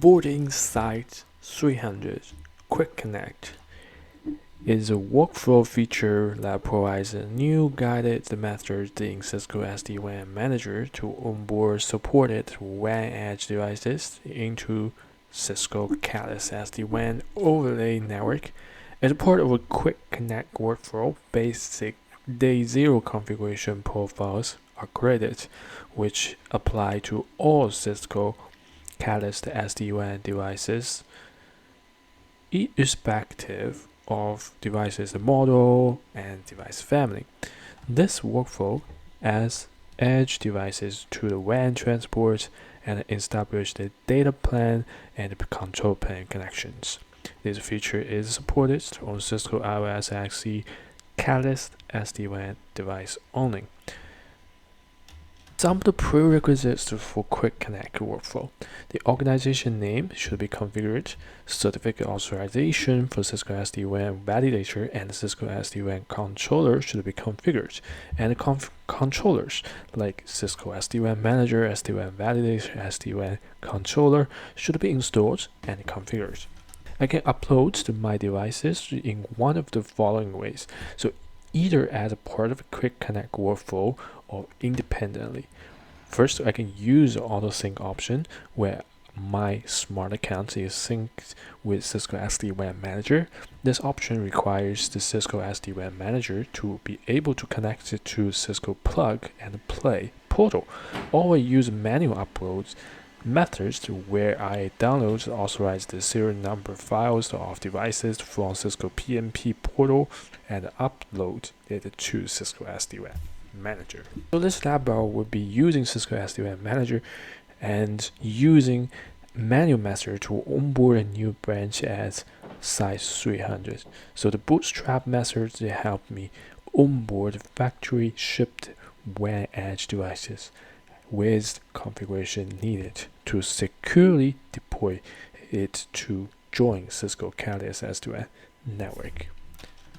Onboarding C8000v Quick Connect is a workflow feature that provides a new guided method in Cisco SD-WAN Manager to onboard supported WAN edge devices into Cisco Catalyst SD-WAN overlay network. As part of a Quick Connect workflow, basic day zero configuration profiles are created, which apply to all Cisco Catalyst SD-WAN devices, irrespective of devices model and device family. This workflow adds edge devices to the WAN transport and establish the data plan and control plane connections. This feature is supported on Cisco iOS XE Catalyst SD-WAN device only. Some of the prerequisites for Quick Connect workflow. The organization name should be configured, certificate authorization for Cisco SD-WAN validator and Cisco SD-WAN controller should be configured, and controllers like Cisco SD-WAN Manager, SD-WAN Validator, SD-WAN Controller should be installed and configured. I can upload my devices in one of the following ways. So either as a part of a Quick Connect workflow or independently. First, I can use the auto sync option where my smart account is synced with Cisco SD-WAN Manager. This option requires the Cisco SD-WAN Manager to be able to connect it to Cisco Plug and Play portal, or I use manual uploads methods where I download authorized serial number files of devices from Cisco PNP portal and upload it to Cisco SD-WAN Manager. So this lab will be using Cisco SD-WAN Manager and using manual method to onboard a new branch as C8000. So the bootstrap methods help me onboard factory shipped WAN edge devices with configuration needed to securely deploy it to join Cisco Catalyst SD-WAN network.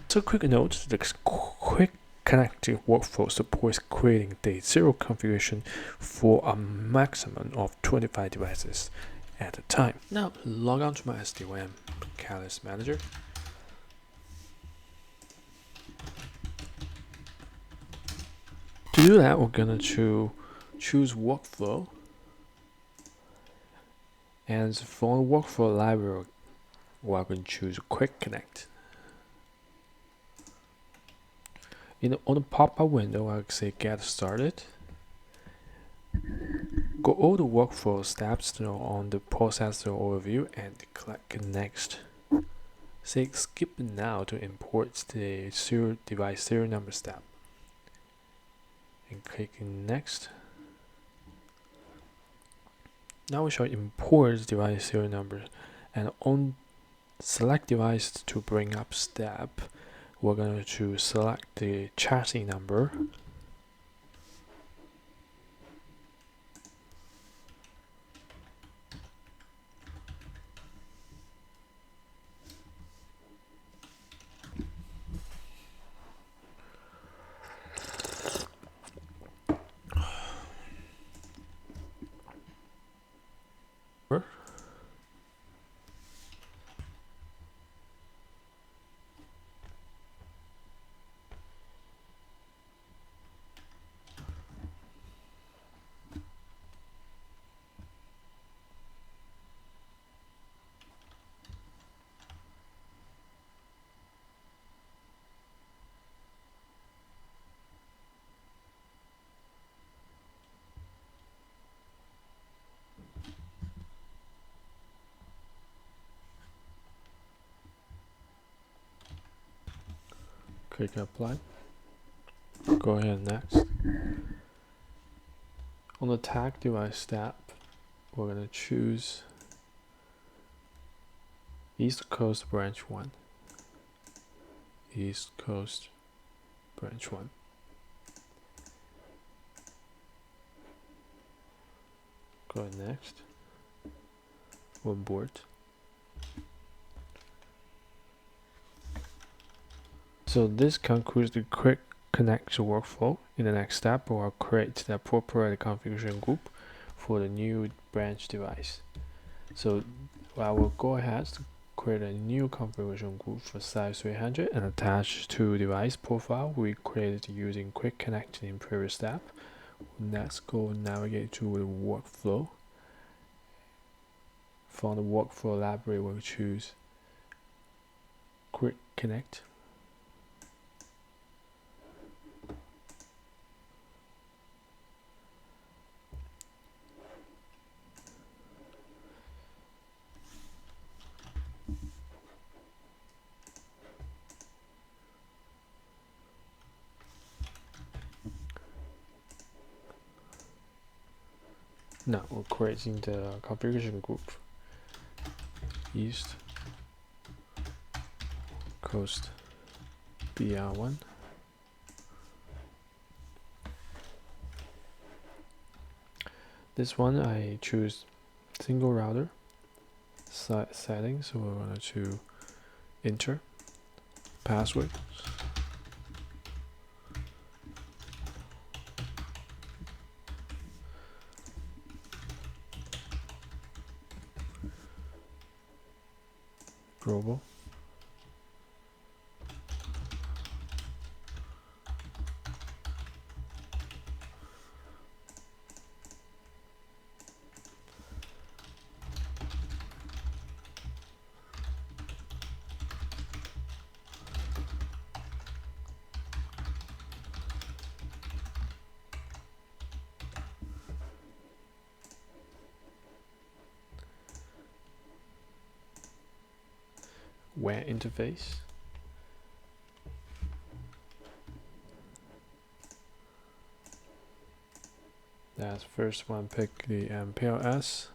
So quick note, the Quick Connect workflow supports creating day zero configuration for a maximum of 25 devices at a time. Now log on to my SD-WAN Catalyst Manager. To do that, we're gonna choose workflow, and from the workflow library we're going to choose Quick Connect. On the pop-up window I'll say get started. Go all the workflow steps on the processor overview and click next. Say skip now to import the device serial number step and click next. Now we shall import device serial number, and on select device to bring up step, we're going to select the chassis number. Click apply. Go ahead next. On the tag device step, we're going to choose East Coast branch 1. East Coast branch 1. Go ahead next. Onboard. So this concludes the Quick Connect workflow. In the next step, we'll create the appropriate configuration group for the new branch device. So I will go ahead to create a new configuration group for size 300 and attach to device profile we created using quick connect in previous step. Let's go navigate to the workflow. From the workflow library, we'll choose quick connect. Now we're creating the configuration group East Coast BR1. This one I choose single router settings, so we're going to enter password. Global. WAN interface. That's first one, pick the MPLS,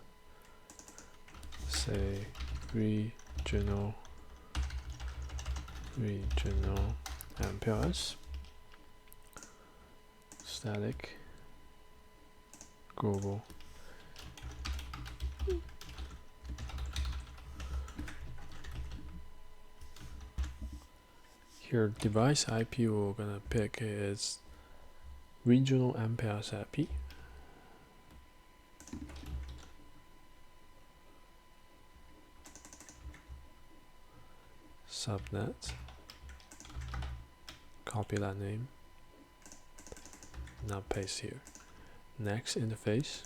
say regional MPLS, static, global. Here device IP we're gonna pick is regional MPLS IP. Subnet. Copy that name. Now paste here. Next interface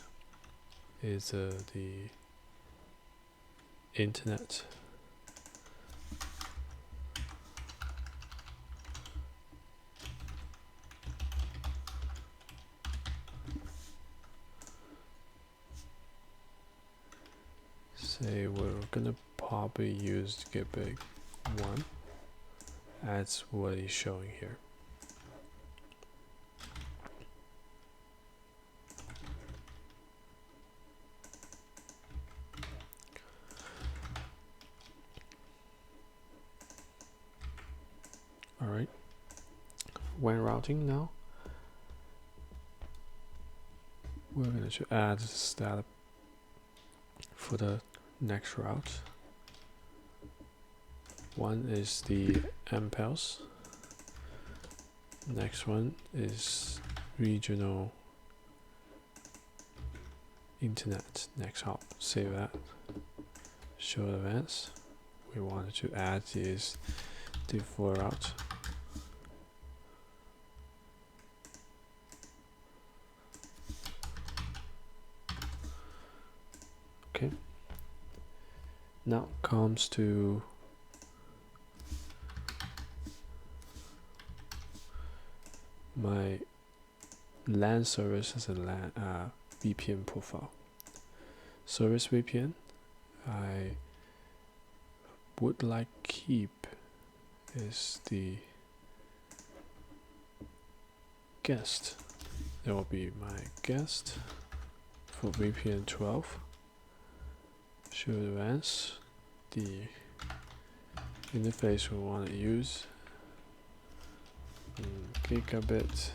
is the internet. Say we're gonna probably use Gitbig 1. That's what is showing here. Alright. When routing now, we're going to add step for the next route. One is the MPLS. Next one is regional internet. Next hop. Save that. Show events. We wanted to add is default route. Okay. Now comes to my LAN service as a LAN VPN profile. Service VPN, I would like keep is the guest. That will be my guest for VPN 12. Show advance the interface we want to use. Gigabit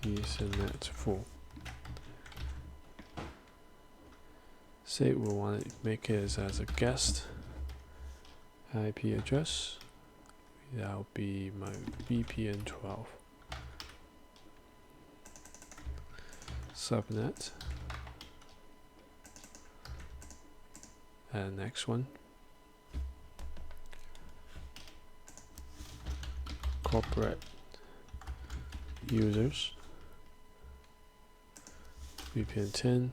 Ethernet 4. Say we want to make it as a guest IP address. That'll be my VPN 12. Subnet. Next one, corporate users, VPN 10,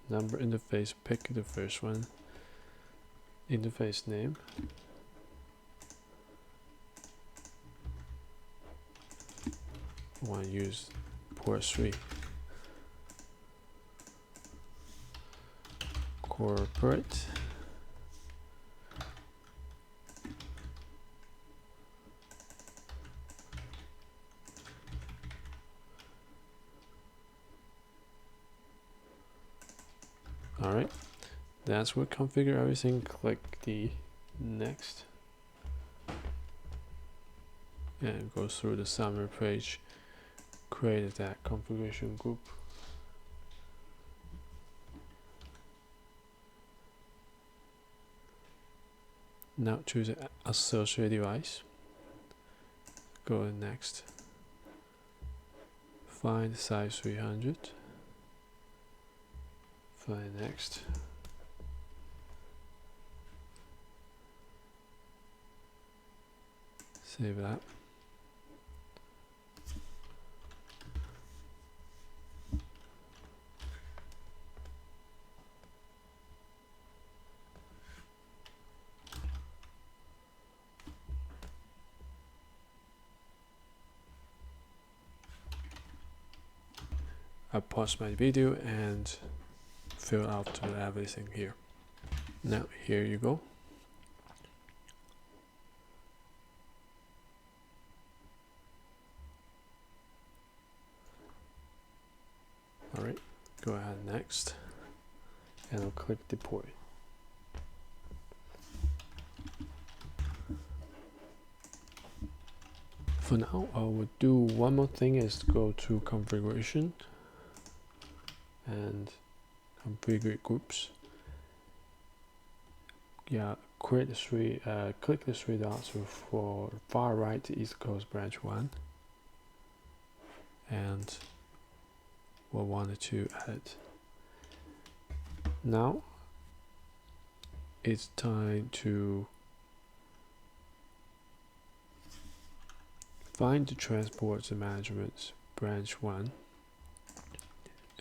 number interface, pick the first one, interface name, want to use port 3, corporate, alright, that's what configure everything. Click the next and go through the summary page, create that configuration group. Now choose an associated device, go to next, find size 300, find next, save that. I pause my video and fill out everything here. Now here you go. Alright, go ahead next and I'll click deploy. For now, I will do one more thing, is go to configuration and configure groups. Yeah, create the click the three dots for far right East Coast branch 1, and we'll want to add. Now it's time to find the transport management branch 1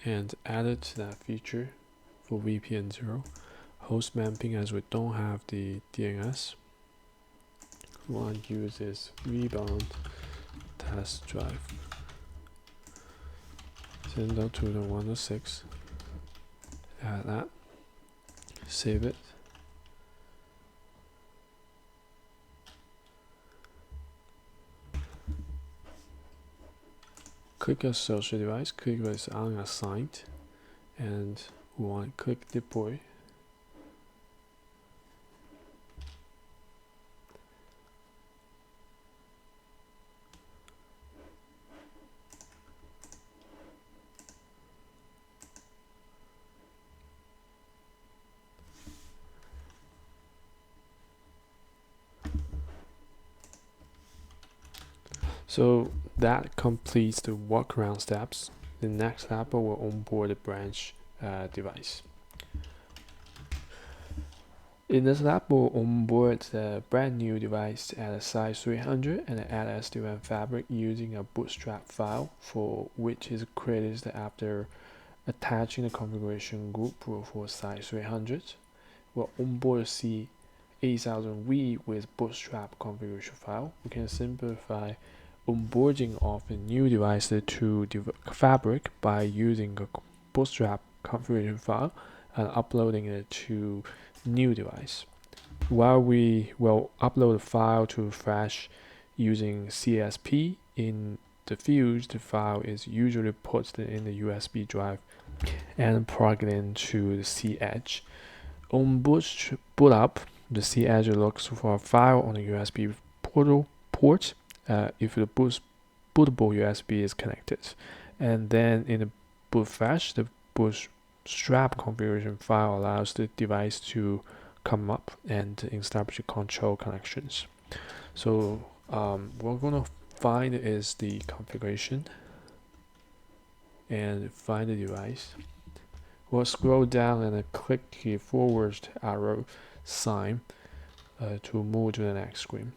and add it to that feature for VPN 0. Host mapping, as we don't have the DNS, we want to use this rebound test drive. Send out to the 106, add that, save it. Click associate device, click with unassigned, and we want to click deploy. So that completes the workaround steps. The next step will onboard the branch device. In this step, we'll onboard the brand new device at a size 300 and add SD-WAN fabric using a bootstrap file, for which is created after attaching the configuration group for size 300. We'll onboard C8000v with bootstrap configuration file. We can simplify onboarding of a new device to fabric by using a bootstrap configuration file and uploading it to new device. While we will upload the file to flash using CSP, in the fields the file is usually put in the USB drive and plugged into the C edge. On boot up, the C edge looks for a file on the USB port if the bootable USB is connected, and then in the boot flash, the bootstrap configuration file allows the device to come up and establish control connections. So what we're going to find is the configuration and find the device. We'll scroll down and click the forward arrow sign to move to the next screen.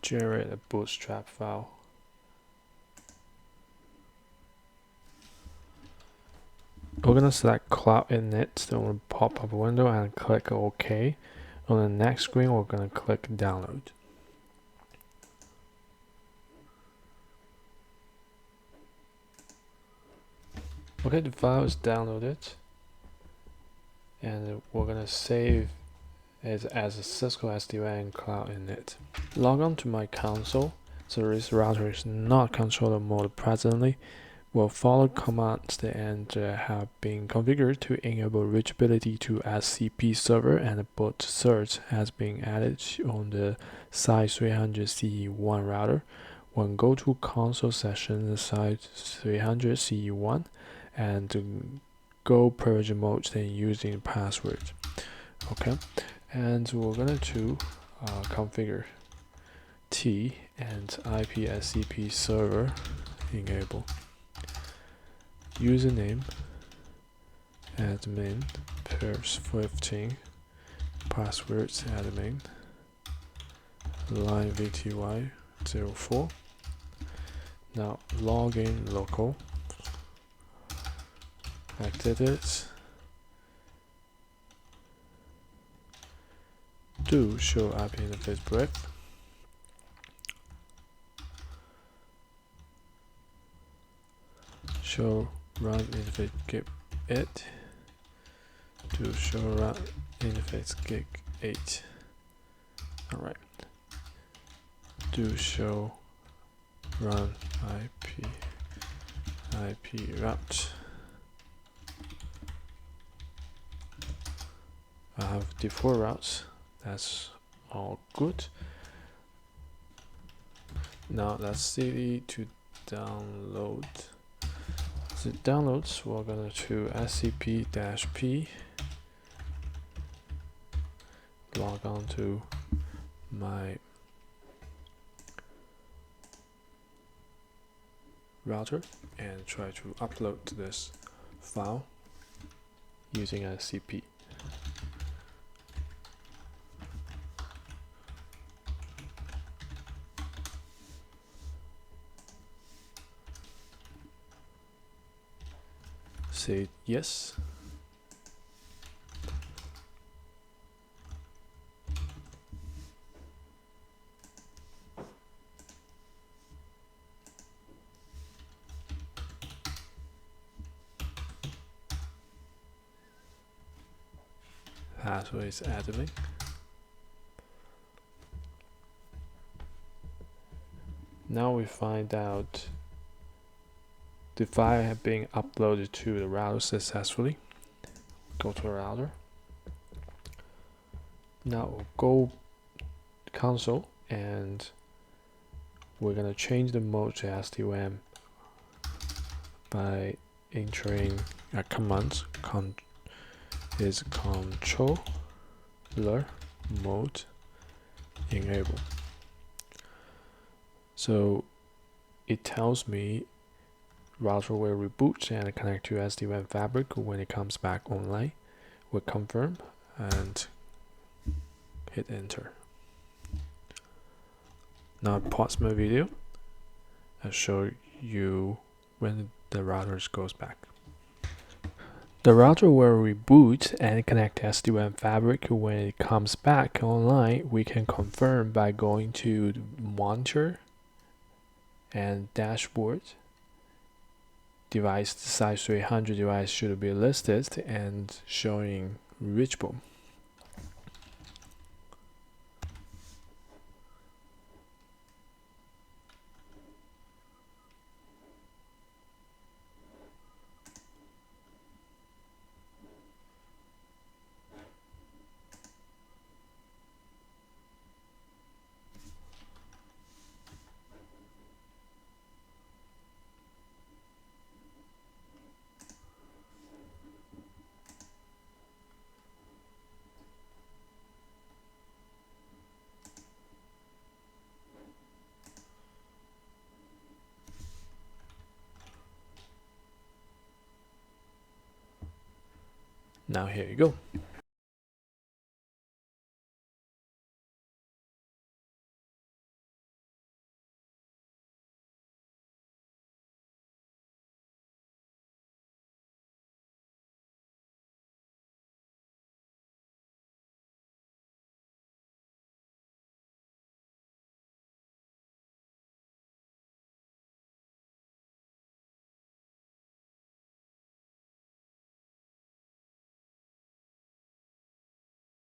Generate a bootstrap file. We're going to select Cloud Init on the pop-up window and click OK. On the next screen, we're going to click Download. Okay, the file is downloaded, and we're going to save it as a Cisco SD-WAN Cloud Init. Log on to my console. So this router is not controller mode presently. We'll follow commands and have been configured to enable reachability to SCP server, and a boot cert has been added on the site 300CE1 router. When go to console session, the site 300CE1, and go privilege mode, then using password. Okay, and we're going to configure T and IP SCP server enable. Username admin pers15, passwords admin, line VTY04. Now login local, activities, do show IP interface brief, show run interface gig 8, do show run interface gig 8. Alright, do show run IP route. I have default routes. That's all good. Now let's see to download. So downloads, we're gonna to scp-p, log on to my router and try to upload this file using SCP. Say yes. Password is admin. Now we find out the file has been uploaded to the router successfully. Go to the router. Now we'll go console and we're gonna change the mode to SD-WAN by entering a command is controller mode enable. So it tells me router will reboot and connect to SD-WAN fabric when it comes back online. We'll confirm and hit enter. Now pause my video and show you when the router goes back. The router will reboot and connect to SD-WAN fabric when it comes back online. We can confirm by going to the monitor and dashboard. Device size 300 device should be listed and showing reachable. Now here you go.